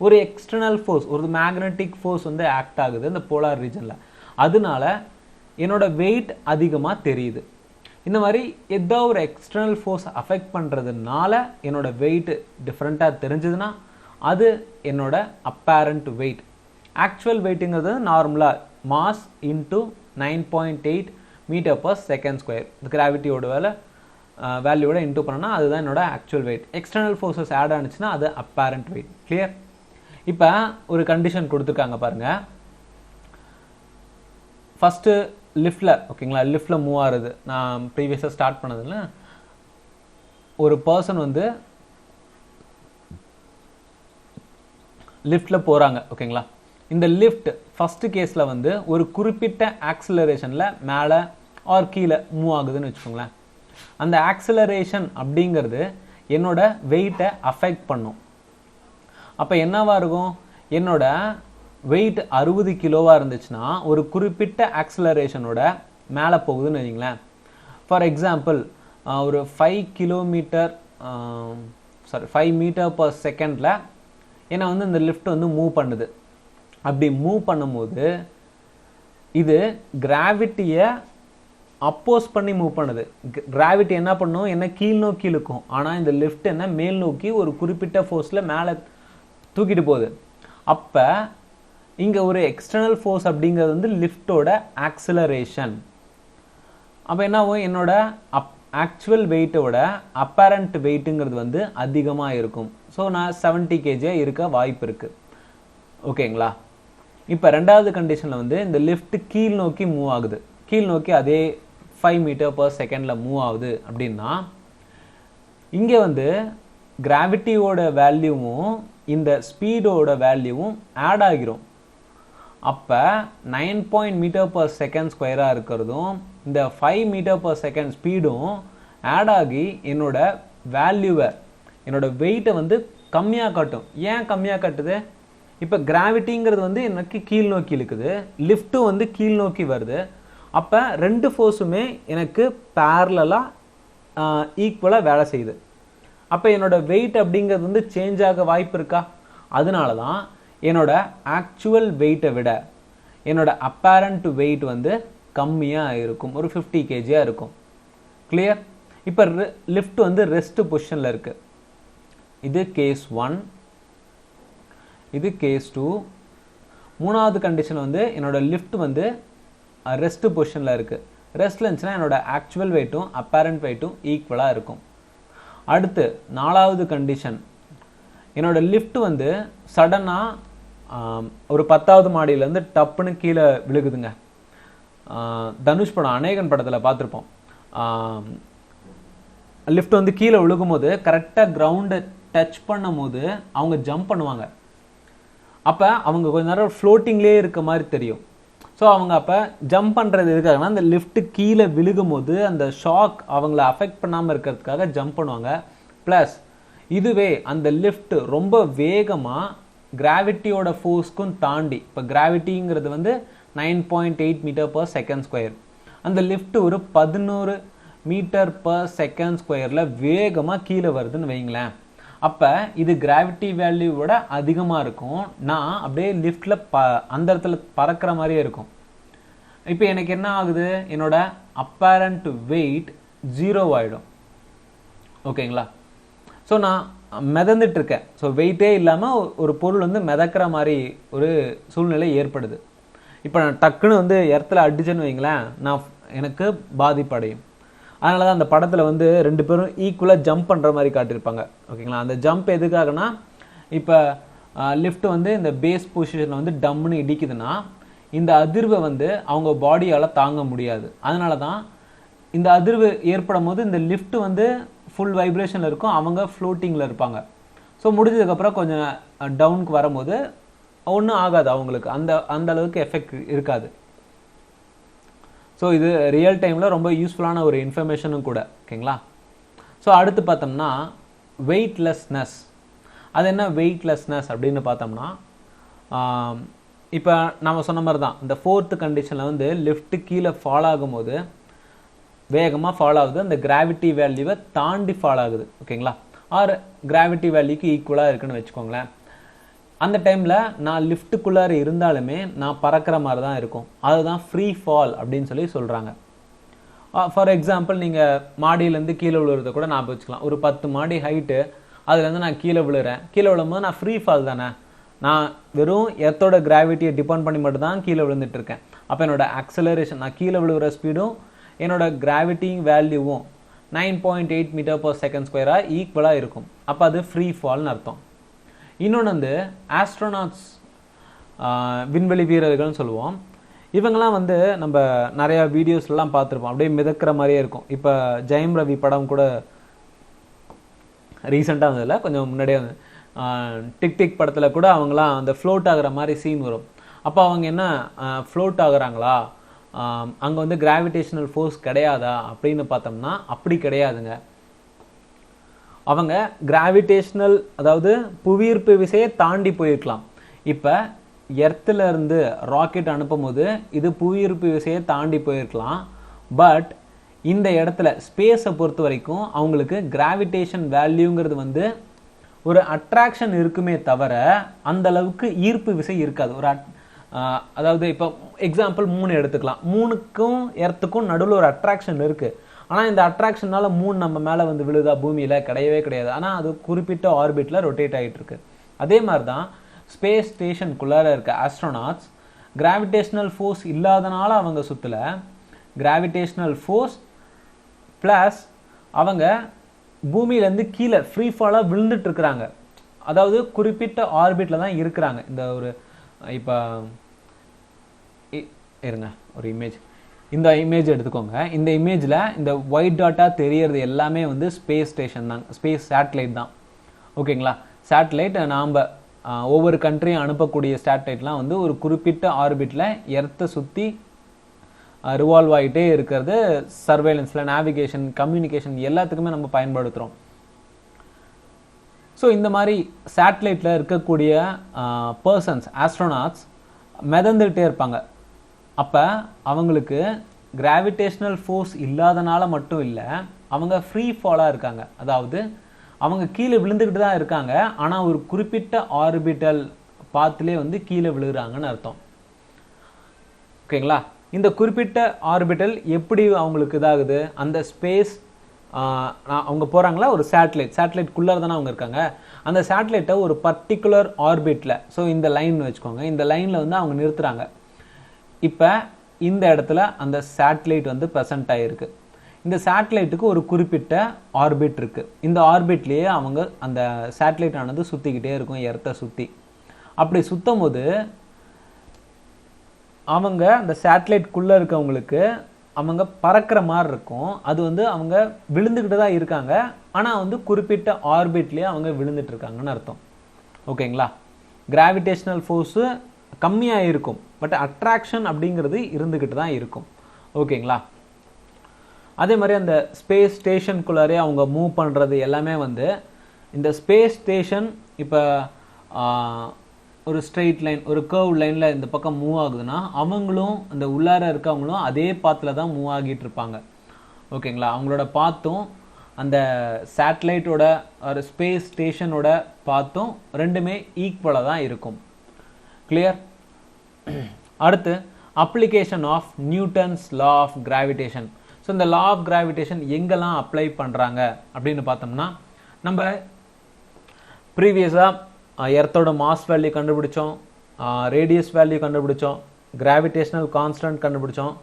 ஒரு எக்ஸ்டர்னல் ஃபோர்ஸ், ஒரு மேக்னெட்டிக் ஃபோர்ஸ் வந்து ஆக்ட் ஆகுது இந்த போலார் ரீஜனில், அதனால என்னோட வெயிட் அதிகமாக தெரியுது. இந்த மாதிரி ஏதோ ஒரு எக்ஸ்டர்னல் ஃபோர்ஸ் அஃபெக்ட் பண்ணுறதுனால என்னோட வெயிட் டிஃப்ரெண்ட்டாக தெரிஞ்சதுன்னா அது என்னோட அப்பேரண்ட் வெயிட். ஆக்சுவல் வெயிட்டுங்கிறது நார்மலாக மாஸ் இன்ட்டு 9.8 m/s². கிராவிட்டியோட வேல்யூவோட இன்டூ பண்ணனா அதுதான் என்னோட actual weight. External forces add ஆனிச்சுன்னா அது அப்பேரண்ட் வெயிட். கிளியர்? இப்போ ஒரு கண்டிஷன் கொடுத்துருக்காங்க பாருங்க. ஃபஸ்ட்டு லிஃப்டில், ஓகேங்களா, லிஃப்டில் மூவ் ஆகுது. நான் ப்ரீவியஸாக ஸ்டார்ட் பண்ணதில்ல, ஒரு பர்சன் வந்து லிஃப்டில் போகிறாங்க, ஓகேங்களா. இந்த லிஃப்ட் ஃபஸ்ட்டு கேஸில் வந்து ஒரு குறிப்பிட்ட ஆக்சிலரேஷனில் மேலே ஆர் கீழே மூவ் ஆகுதுன்னு வச்சுக்கோங்களேன். அந்த ஆக்சிலரேஷன் அப்படிங்கிறது என்னோட வெயிட்டை அஃபெக்ட் பண்ணும். அப்போ என்னவா இருக்கும், என்னோட வெயிட் 60 கிலோவாக இருந்துச்சுன்னா ஒரு குறிப்பிட்ட ஆக்சிலரேஷனோட மேலே போகுதுன்னு வைங்களேன். ஃபார் எக்ஸாம்பிள் ஒரு 5 m/s என்னை வந்து இந்த லிஃப்ட் வந்து மூவ் பண்ணுது. அப்படி மூவ் பண்ணும்போது இது கிராவிட்டியை அப்போஸ் பண்ணி மூவ் பண்ணுது. கிராவிட்டி என்ன பண்ணும், என்ன கீழ் நோக்கி இழுக்கும். ஆனால் இந்த லிஃப்ட் என்ன மேல் நோக்கி ஒரு குறிப்பிட்ட ஃபோர்ஸில் மேலே தூக்கிட்டு போகுது. அப்போ இங்கே ஒரு எக்ஸ்டர்னல் ஃபோர்ஸ் அப்படிங்கிறது வந்து லிஃப்டோட ஆக்சிலரேஷன். அப்போ என்ன ஆகும், என்னோட ஆக்சுவல் வெயிட்டோட அப்பேரண்ட் வெயிட்டுங்கிறது வந்து அதிகமாக இருக்கும். ஸோ நான் 70 kg இருக்க வாய்ப்பு இருக்குது. ஓகேங்களா? இப்போ ரெண்டாவது கண்டிஷனில் வந்து இந்த லிஃப்ட் கீழ் நோக்கி மூவ் ஆகுது. கீழ் நோக்கி அதே 5 m/s மூவ் ஆகுது அப்படின்னா இங்கே வந்து கிராவிட்டியோட வேல்யூவும் இந்த ஸ்பீடோட வேல்யூவும் ஆட் ஆகிரும். அப்போ 9 m/s² இருக்கிறதும் இந்த 5 m/s ஸ்பீடும் ஆட் ஆகி என்னோட வேல்யூவை, என்னோட வெயிட்டை வந்து கம்மியாக காட்டும். ஏன் கம்மியாக காட்டுது? இப்போ கிராவிட்டிங்கிறது வந்து எனக்கு கீழ் நோக்கி இழுக்குது, லிஃப்ட்டும் வந்து கீழ் நோக்கி வருது. அப்போ ரெண்டு ஃபோர்ஸுமே எனக்கு பேரலாக ஈக்குவலாக வேலை செய்யுது. அப்போ என்னோட வெயிட் அப்படிங்கிறது வந்து சேஞ்ச் ஆக வாய்ப்பு இருக்கா? அதனால தான் என்னோட ஆக்சுவல் வெயிட்டை விட என்னோட அப்பேரண்ட் வெயிட் வந்து கம்மியாக இருக்கும், ஒரு 50 kg இருக்கும். கிளியர்? இப்போ லிஃப்ட் வந்து ரெஸ்ட் பொசிஷனில் இருக்குது. இது கேஸ் 1, இது கேஸ் 2. மூணாவது கண்டிஷன் வந்து என்னோட லிஃப்ட் வந்து ரெஸ்ட் பொசிஷனில் இருக்குது. ரெஸ்ட்டில் இருந்துச்சுன்னா என்னோட ஆக்சுவல் வெயிட்டும் அப்பேரண்ட் வெயிட்டும் ஈக்குவலாக இருக்கும். அடுத்து நாலாவது கண்டிஷன், என்னோட லிஃப்ட் வந்து சடனாக ஒரு 10வது மாடியிலேருந்து டப்புன்னு கீழே விழுகுதுங்க. தனுஷ் படம், அநேகன் படத்தில் பார்த்துருப்போம். லிஃப்ட் வந்து கீழே விழுகும்போது கரெக்டாக கிரவுண்டை டச் பண்ணும் போது அவங்க ஜம்ப் பண்ணுவாங்க. அப்போ அவங்க கொஞ்ச நேரம் ஃப்ளோட்டிங்லேயே இருக்க மாதிரி தெரியும். ஸோ அவங்க அப்போ ஜம்ப் பண்ணுறது எதுக்காகனா அந்த லிஃப்ட் கீழே விழுகும் போது அந்த ஷாக் அவங்கள அஃபெக்ட் பண்ணாமல் இருக்கிறதுக்காக ஜம்ப் பண்ணுவாங்க. ப்ளஸ் இதுவே அந்த லிஃப்ட் ரொம்ப வேகமாக கிராவிட்டியோட ஃபோர்ஸ்க்கும் தாண்டி, இப்போ கிராவிட்டிங்கிறது வந்து 9.8 m/s², அந்த லிஃப்ட் ஒரு 11 m/s² வேகமாக கீழே வருதுன்னு வைங்களேன். அப்போ இது கிராவிட்டி வேல்யூவோட அதிகமாக இருக்கும். நான் அப்படியே லிஃப்டில் அந்த இடத்துல பறக்கிற மாதிரியே இருக்கும். இப்போ எனக்கு என்ன ஆகுது, என்னோட அப்பேரண்ட் வெயிட் 0 ஆகிடும். ஓகேங்களா? ஸோ நான் மிதந்துட்டு இருக்கேன். ஸோ வெயிட்டே இல்லாமல் ஒரு பொருள் வந்து மிதக்கிற மாதிரி ஒரு சூழ்நிலை ஏற்படுது. இப்போ நான் டக்குன்னு வந்து இடத்துல அடிச்சேன்னு வைங்களேன், எனக்கு பாதிப்படையும். அதனால தான் அந்த படத்தில் வந்து 2 பேரும் ஈக்குவலாக ஜம்ப் பண்ணுற மாதிரி காட்டியிருப்பாங்க. ஓகேங்களா? அந்த ஜம்ப் எதுக்காகனா, இப்போ லிஃப்ட் வந்து இந்த பேஸ் பொசிஷனில் வந்து டம்னு இடிக்குதுன்னா இந்த அதிர்வை வந்து அவங்க பாடியால் தாங்க முடியாது. அதனால தான் இந்த அதிர்வு ஏற்படும் போது இந்த லிஃப்ட் வந்து ஃபுல் வைப்ரேஷனில் இருக்கும், அவங்க ஃப்ளோட்டிங்கில் இருப்பாங்க. ஸோ முடிஞ்சதுக்கப்புறம் கொஞ்சம் டவுனுக்கு வரும்போது ஒன்றும் ஆகாது அவங்களுக்கு, அந்த அளவுக்கு எஃபெக்ட் இருக்காது. ஸோ இது ரியல் டைமில் ரொம்ப யூஸ்ஃபுல்லான ஒரு இன்ஃபர்மேஷனும் கூட. ஓகேங்களா? ஸோ அடுத்து பார்த்தோம்னா வெயிட்லெஸ்னஸ். அது என்ன வெயிட்லெஸ்னஸ் அப்படின்னு பார்த்தோம்னா, இப்போ நம்ம சொன்ன மாதிரி தான் இந்த 4th கண்டிஷனில் வந்து லிஃப்ட் கீழே ஃபால் ஆகும்போது வேகமாக ஃபால் ஆகுது, அந்த கிராவிட்டி வேல்யூவை தாண்டி ஃபால் ஆகுது. ஓகேங்களா? ஆர் கிராவிட்டி வேல்யூக்கு ஈக்குவலாக இருக்குன்னு வச்சுக்கோங்களேன். அந்த டைமில் நான் லிஃப்ட்டுக்குள்ளார இருந்தாலுமே நான் பறக்கிற மாதிரி தான் இருக்கும். அதுதான் ஃப்ரீ ஃபால் அப்படின்னு சொல்லி சொல்கிறாங்க. ஃபார் எக்ஸாம்பிள், நீங்கள் மாடியிலேருந்து கீழே விழுறத கூட நான் வச்சுக்கலாம். ஒரு 10 மாடி ஹைட்டு, அதுலேருந்து நான் கீழே விழுறேன். கீழே விழும்போது நான் ஃப்ரீ ஃபால் தானே, நான் வெறும் எர்த்தோட கிராவிட்டியை டிபெண்ட் பண்ணி மட்டும் தான் கீழே விழுந்துட்டு இருக்கேன். அப்போ என்னோட ஆக்சலரேஷன், நான் கீழே விழுகிற ஸ்பீடும் என்னோட கிராவிட்டி வேல்யூவும் 9.8 m/s² ஈக்குவலாக இருக்கும். அப்போ அது ஃப்ரீ ஃபால்னு அர்த்தம். இன்னொன்று வந்து ஆஸ்ட்ரோனாட்ஸ், விண்வெளி வீரர்கள்னு சொல்லுவோம். இவங்கெல்லாம் வந்து நம்ம நிறையா வீடியோஸ்லாம் பார்த்துருப்போம், அப்படியே மிதக்கிற மாதிரியே இருக்கும். இப்போ ஜெயம் ரவி படம் கூட ரீசெண்டாக வந்ததில்ல, கொஞ்சம் முன்னாடியே வந்து டிக் டிக் படத்தில் கூட அவங்களாம் அந்த ஃப்ளோட் ஆகிற மாதிரி சீன் வரும். அப்போ அவங்க என்ன ஃப்ளோட் ஆகுறாங்களா, அங்கே வந்து கிராவிடேஷனல் ஃபோர்ஸ் கிடையாதா அப்படின்னு பார்த்தோம்னா அப்படி கிடையாதுங்க. அவங்க கிராவிடேஷனல், அதாவது புவியீர்ப்பு விசையை தாண்டி போயிருக்கலாம். இப்போ எர்த்தில் இருந்து ராக்கெட் அனுப்பும் போது இது புவியீர்ப்பு விசையை தாண்டி போயிருக்கலாம். பட் இந்த இடத்துல ஸ்பேஸை பொறுத்த வரைக்கும் அவங்களுக்கு கிராவிடேஷன் வேல்யூங்கிறது வந்து ஒரு அட்ராக்ஷன் இருக்குமே தவிர அந்த அளவுக்கு ஈர்ப்பு விசை இருக்காது. அதாவது இப்போ எக்ஸாம்பிள் 3 எடுத்துக்கலாம். 3க்கும் எர்த்துக்கும் நடுவில் ஒரு அட்ராக்ஷன் இருக்குது. ஆனால் இந்த அட்ராக்ஷனால 3 நம்ம மேலே வந்து விழுதா பூமியில்? கிடையவே கிடையாது. ஆனால் அது குறிப்பிட்ட ஆர்பிட்டில் ரொட்டேட் ஆகிட்டு இருக்கு. அதே மாதிரி தான் ஸ்பேஸ் ஸ்டேஷனுக்குள்ளார இருக்க ஆஸ்ட்ரோனாட்ஸ் கிராவிடேஷனல் ஃபோர்ஸ் இல்லாதனால அவங்க சுற்றல, கிராவிடேஷனல் ஃபோர்ஸ் ப்ளஸ் அவங்க பூமியிலேருந்து கீழே ஃப்ரீ ஃபாலாக விழுந்துட்டு இருக்கிறாங்க. அதாவது குறிப்பிட்ட ஆர்பிட்டில் தான் இருக்கிறாங்க. இந்த ஒரு இப்போ இருங்க, ஒரு இந்த இமேஜ் எடுத்துக்கோங்க. இந்த இமேஜில் இந்த ஒயிட் டாட்டாக தெரியறது எல்லாமே வந்து ஸ்பேஸ் ஸ்டேஷன் தான், ஸ்பேஸ் சேட்டலைட் தான். ஓகேங்களா? சேட்டலைட் நாம் ஒவ்வொரு கண்ட்ரியும் அனுப்பக்கூடிய சேட்டலைட்லாம் வந்து ஒரு குறிப்பிட்ட ஆர்பிட்டில் எர்த்தை சுற்றி ரிவால்வ் ஆகிட்டே இருக்கிறது சர்வேலன்ஸில், நேவிகேஷன், கம்யூனிகேஷன் எல்லாத்துக்குமே நம்ம பயன்படுத்துகிறோம். ஸோ இந்த மாதிரி சேட்டலைட்டில் இருக்கக்கூடிய பர்சன்ஸ், ஆஸ்ட்ரோனாட்ஸ் மிதந்துகிட்டே இருப்பாங்க. அப்போ அவங்களுக்கு கிராவிடேஷனல் ஃபோர்ஸ் இல்லாதனால மட்டும் இல்லை, அவங்க ஃப்ரீ ஃபாலாக இருக்காங்க. அதாவது அவங்க கீழே விழுந்துக்கிட்டு தான் இருக்காங்க, ஆனால் ஒரு குறிப்பிட்ட ஆர்பிட்டல் பாத்துலேயே வந்து கீழே விழுகிறாங்கன்னு அர்த்தம். ஓகேங்களா? இந்த குறிப்பிட்ட ஆர்பிட்டல் எப்படி அவங்களுக்கு இதாகுது, அந்த ஸ்பேஸ் அவங்க போகிறாங்களா, ஒரு சேட்டலைட்குள்ளார தானே அவங்க இருக்காங்க. அந்த சேட்டலைட்டை ஒரு பர்டிகுலர் ஆர்பிட்டில், ஸோ இந்த லைன் வச்சுக்கோங்க, இந்த லைனில் வந்து அவங்க நிறுத்துகிறாங்க. இப்போ இந்த இடத்துல அந்த சேட்டலைட் வந்து ப்ரெசென்ட் ஆகிருக்கு. இந்த சேட்டலைட்டுக்கு ஒரு குறிப்பிட்ட ஆர்பிட் இருக்குது. இந்த ஆர்பிட்லேயே அவங்க அந்த சேட்டலைட் ஆனது சுற்றிக்கிட்டே இருக்கும் எர்த்தை சுற்றி. அப்படி சுற்றும் போது அவங்க அந்த சேட்டலைட்குள்ளே இருக்கவங்களுக்கு அவங்க பறக்கிற மாதிரி இருக்கும். அது வந்து அவங்க விழுந்துக்கிட்டு தான் இருக்காங்க, ஆனால் வந்து குறிப்பிட்ட ஆர்பிட்லேயே அவங்க விழுந்துட்டு இருக்காங்கன்னு அர்த்தம். ஓகேங்களா? கிராவிடேஷனல் ஃபோர்ஸு கம்மியாக இருக்கும், பட் அட்ராக்ஷன் அப்படிங்கிறது இருந்துக்கிட்டு தான் இருக்கும். ஓகேங்களா? அதே மாதிரி அந்த ஸ்பேஸ் ஸ்டேஷனுக்குள்ளாரே அவங்க மூவ் பண்ணுறது எல்லாமே வந்து இந்த ஸ்பேஸ் ஸ்டேஷன் இப்போ ஒரு ஸ்ட்ரெயிட் லைன், ஒரு கர்வ் லைனில் இந்த பக்கம் மூவ் ஆகுதுன்னா அவங்களும் அந்த உள்ளார இருக்கவங்களும் அதே பாத்தில் தான் மூவ் ஆகிட்டு இருப்பாங்க. ஓகேங்களா? அவங்களோட பாத்தும் அந்த சேட்டலைட்டோட ஒரு ஸ்பேஸ் ஸ்டேஷனோட பாத்தும் ரெண்டுமே ஈக்குவலாக தான் இருக்கும். கிளியர்? அடுத்து application of Newton's law of gravitation. So இந்த லா ஆஃப் கிராவிடேஷன் எங்கெல்லாம் அப்ளை பண்ணுறாங்க அப்படின்னு பார்த்தோம்னா, நம்ம ப்ரீவியஸாக எர்த்தோட மாஸ் வேல்யூ கண்டுபிடிச்சோம், ரேடியஸ் வேல்யூ கண்டுபிடிச்சோம், கிராவிடேஷனல் கான்ஸ்டன்ட் கண்டுபிடிச்சோம்,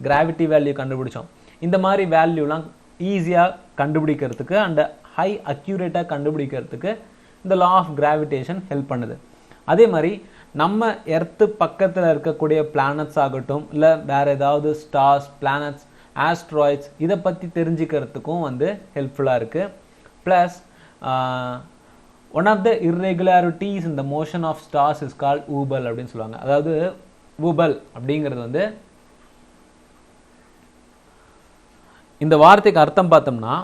கிராவிட்டி வேல்யூ கண்டுபிடிச்சோம். இந்த மாதிரி வேல்யூலாம் ஈஸியாக கண்டுபிடிக்கிறதுக்கு அண்ட் ஹை அக்யூரேட்டாக கண்டுபிடிக்கிறதுக்கு இந்த லா ஆஃப் கிராவிடேஷன் ஹெல்ப் பண்ணுது. அதே மாதிரி நம்ம எர்த்து பக்கத்தில் இருக்கக்கூடிய பிளானட்ஸ் ஆகட்டும், இல்லை வேறு ஏதாவது ஸ்டார்ஸ், பிளானட்ஸ், ஆஸ்ட்ராய்ட்ஸ் இதை பற்றி தெரிஞ்சுக்கிறதுக்கும் வந்து ஹெல்ப்ஃபுல்லாக இருக்குது. Plus one of the irregularities in the motion of stars is called wobble அப்படின்னு சொல்லுவாங்க. அதாவது ஊபல் அப்படிங்கிறது வந்து இந்த வார்த்தைக்கு அர்த்தம் பார்த்தோம்னா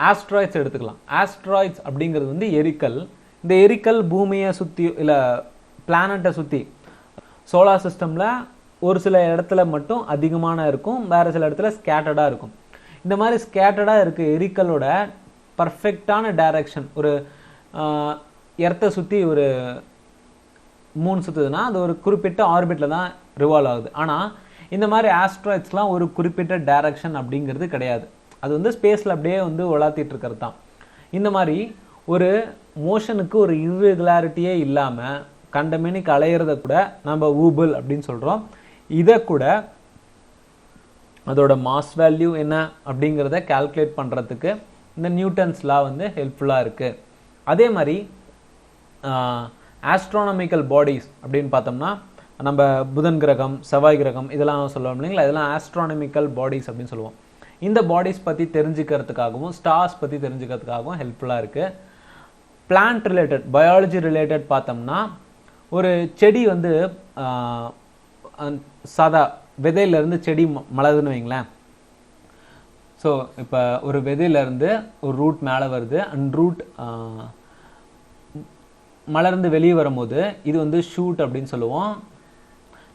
ஆஸ்ட்ராய்ட்ஸ் எடுத்துக்கலாம். ஆஸ்ட்ராய்ட்ஸ் அப்படிங்கிறது வந்து எரிக்கல். இந்த எரிக்கல் பூமியை சுற்றி இல்லை பிளானட்டை சுற்றி சோலார் சிஸ்டமில் ஒரு சில இடத்துல மட்டும் அதிகமான இருக்கும், வேறு சில இடத்துல ஸ்கேட்டர்டாக இருக்கும். இந்த மாதிரி ஸ்கேட்டர்டாக இருக்க எரிக்கலோட பர்ஃபெக்டான டைரக்ஷன், ஒரு எர்த்தை சுற்றி ஒரு மூணு சுற்றுதுன்னா அது ஒரு குறிப்பிட்ட ஆர்பிட்டில் தான் ரிவால்வ் ஆகுது. ஆனால் இந்த மாதிரி ஆஸ்ட்ராய்ட்ஸ்லாம் ஒரு குறிப்பிட்ட டைரக்ஷன் அப்படிங்கிறது கிடையாது. அது வந்து ஸ்பேஸில் அப்படியே வந்து உலாத்திட்டு இருக்கிறது தான். இந்த மாதிரி ஒரு மோஷனுக்கு ஒரு இர்ரெகுலாரிட்டியே இல்லாமல் கண்டமேனிக்கு அலையிறத கூட நம்ம ஊபல் அப்படின்னு சொல்கிறோம். இதை கூட அதோட மாஸ் வேல்யூ என்ன அப்படிங்கிறத கால்குலேட் பண்ணுறதுக்கு இந்த நியூட்டன்ஸ் லா வந்து ஹெல்ப்ஃபுல்லாக இருக்குது. அதே மாதிரி ஆஸ்ட்ரானமிக்கல் பாடிஸ் அப்படின்னு பார்த்தோம்னா, நம்ம புதன் கிரகம், செவ்வாய் கிரகம் இதெல்லாம் சொல்லுவோம் இல்லைங்களா, இதெல்லாம் ஆஸ்ட்ரானமிக்கல் பாடிஸ் அப்படின்னு சொல்லுவோம். இந்த பாடிஸ் பற்றி தெரிஞ்சுக்கிறதுக்காகவும் ஸ்டார்ஸ் பற்றி தெரிஞ்சுக்கிறதுக்காகவும் ஹெல்ப்ஃபுல்லாக இருக்குது. பிளான்ட் ரிலேட்டட், பயாலஜி ரிலேட்டட் பார்த்தோம்னா, ஒரு செடி வந்து சாதா விதையிலேருந்து செடி மலருதுன்னு வைங்களேன். ஸோ இப்போ ஒரு விதையிலேருந்து ஒரு ரூட் மேலே வருது, அண்ட் ரூட் மலர்ந்து வெளியே வரும்போது இது வந்து ஷூட் அப்படின்னு சொல்லுவோம்.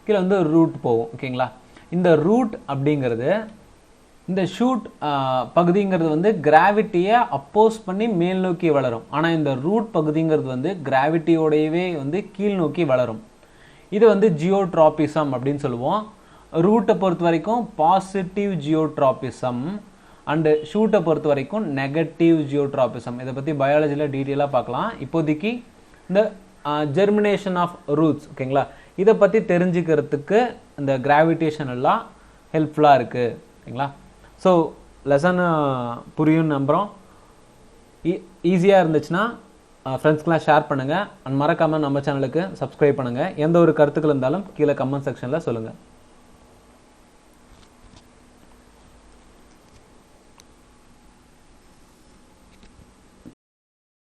கீழே வந்து ஒரு ரூட் போகும், ஓகேங்களா. இந்த ரூட் அப்படிங்கிறது, இந்த ஷூட் பகுதிங்கிறது வந்து கிராவிட்டியை அப்போஸ் பண்ணி மேல் நோக்கி வளரும். ஆனால் இந்த ரூட் பகுதிங்கிறது வந்து கிராவிட்டியோடையவே வந்து கீழ் நோக்கி வளரும். இது வந்து ஜியோட்ராபிசம் அப்படின்னு சொல்லுவோம். ரூட்டை பொறுத்த வரைக்கும் பாசிட்டிவ் ஜியோட்ராபிசம் அண்டு ஷூட்டை பொறுத்த வரைக்கும் நெகட்டிவ் ஜியோட்ராபிசம். இதை பற்றி பயாலஜியில் டீட்டெயிலாக பார்க்கலாம். இப்போதைக்கு இந்த ஜெர்மினேஷன் ஆஃப் ரூட்ஸ், ஓகேங்களா, இதை பற்றி தெரிஞ்சுக்கிறதுக்கு இந்த கிராவிடேஷன் எல்லாம் ஹெல்ப்ஃபுல்லாக இருக்குது, ஓகேங்களா. ஸோ லெசன் புரியும்னு நம்புகிறோம். ஈஸியாக இருந்துச்சுன்னா ஃப்ரெண்ட்ஸ்க்கெலாம் ஷேர் பண்ணுங்கள். அண்ட் மறக்காமல் நம்ம சேனலுக்கு சப்ஸ்கிரைப் பண்ணுங்கள். எந்த ஒரு கருத்துக்கள் இருந்தாலும் கீழே கமெண்ட் செக்ஷனில் சொல்லுங்கள்.